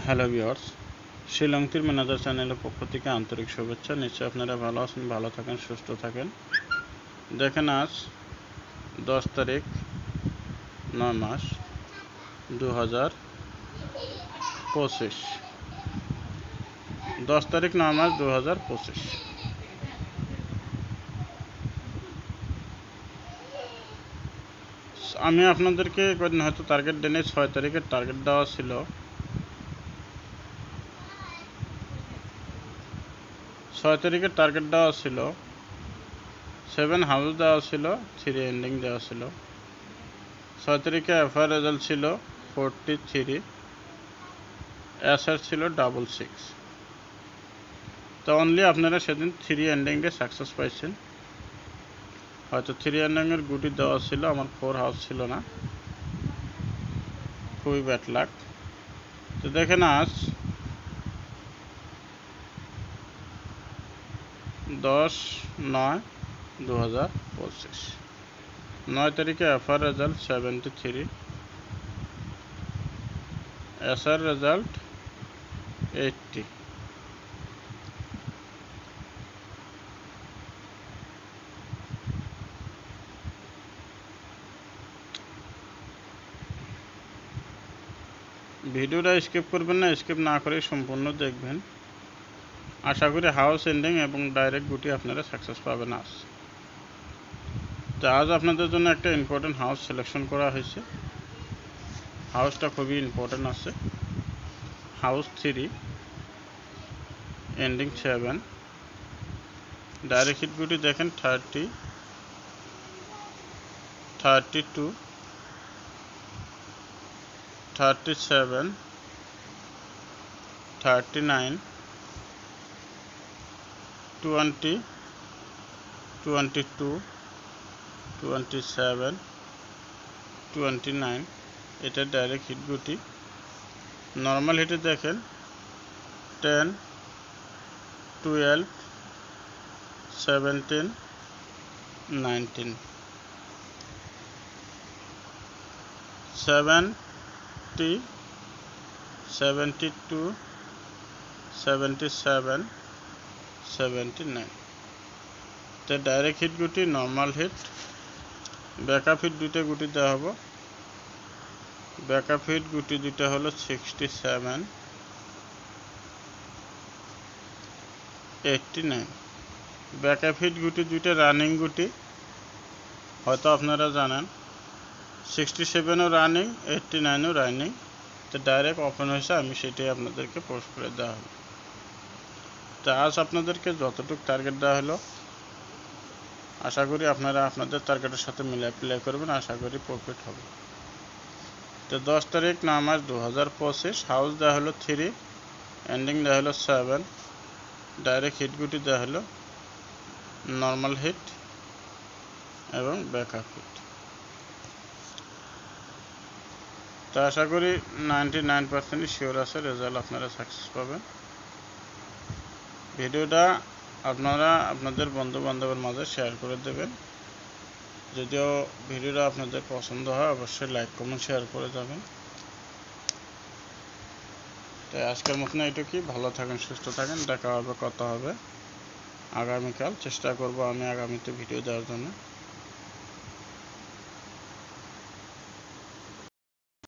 Hello viewers, শ্রীলঙ্কির manager চ্যানেলের পক্ষ থেকে আন্তরিক শুভেচ্ছা। নিশ্চয়ই আপনারা ভালো আছেন, ভালো থাকেন, সুস্থ থাকেন। দেখেন, আজ 10 তারিখ 9 মাস 2025। 10 তারিখ 9 মাস 2025। আমি আপনাদেরকে কদিন হয়তো টার্গেট দেনে 6 তারিখের টার্গেট দেওয়া ছিল। 6 তারিখের টার্গেট দেওয়া ছিল, 7 হাউস দেওয়া ছিল, 3 এন্ডিং দেওয়া ছিল। 6 তারিখে এফআই রেজাল্ট ছিল 43, এসআর ছিল 66। তো অনলি আপনারা সেদিন 3 এন্ডিংয়ে সাকসেস পাইছেন। হয়তো 3 এন্ডিংয়ের গুটি দেওয়া ছিল, আমার 4 হাউস ছিল না, খুবই ব্যাড লাক। তো দেখেন, আজ 10/9/2025, 9 তারিখে এফআর রেজাল্ট 73, এসআর রেজাল্ট 80। ভিডিওটা স্কিপ করবেন না, স্কিপ না করে সম্পূর্ণ দেখবেন। আশা করি হাউস এন্ডিং এবং ডাইরেক্ট গুটি আপনারা সাকসেস পাবেন আজ। তো আজ আপনাদের জন্য একটা ইম্পর্টেন্ট হাউস সিলেকশন করা হয়েছে। হাউসটা খুবই ইম্পর্টেন্ট আছে। হাউস 3, এন্ডিং 7, ডাইরেক্ট হিট গুটি দেখেন 30, 32, 37, 39, 20, 22, 27, 29। এটা ডাইরেক্ট হিট গুটি। নর্মাল হিটে দেখেন 10, 12, 17, 19, 70, 72, 77, 79। তো ডাইরেক্ট হিট গুটি, নর্মাল হিট, ব্যাকআপ হিট দুইটা গুটি দেওয়া হবো। ব্যাকআপ হিট গুটি দুইটা হলো 67, 89। ব্যাকআপ হিট গুটি দুইটা রানিং গুটি, হয়তো আপনারা জানেন। 67ও রানিং, 89ও রানিং। তো ডাইরেক্ট ওপেন হয়েছে, আমি সেটাই আপনাদেরকে পোস্ট করে দেওয়া হলো। তো আজ আপনাদেরকে যতটুকু টার্গেট দেওয়া হলো, আশা করি আপনারা আপনাদের টার্গেটের সাথে মিলাই প্লে করবেন, আশা করি প্রফিট হবে। তো 10 তারিখ 9 মাস 2025, হাউস দেওয়া হলো 3, এন্ডিং দেওয়া হলো 7, ডাইরেক্ট হিট গুটি দেওয়া হলো নর্মাল হিট এবং ব্যাকআপ হিট। তো আশা করি 99% শিওর আছে রেজাল্ট আপনারা সাকসেস পাবেন। ভিডিওটা আপনারা আপনাদের বন্ধু বান্ধবের মাঝে শেয়ার করে দেবেন। যদিও ভিডিওটা আপনাদের পছন্দ হয়, অবশ্যই লাইক কমেন্ট শেয়ার করে যাবেন। তো আজকের মতন এইটুকুই। ভালো থাকেন, সুস্থ থাকেন। দেখা হবে, কথা হবে আগামীকাল। চেষ্টা করব আমি আগামীতে ভিডিও দেওয়ার জন্য।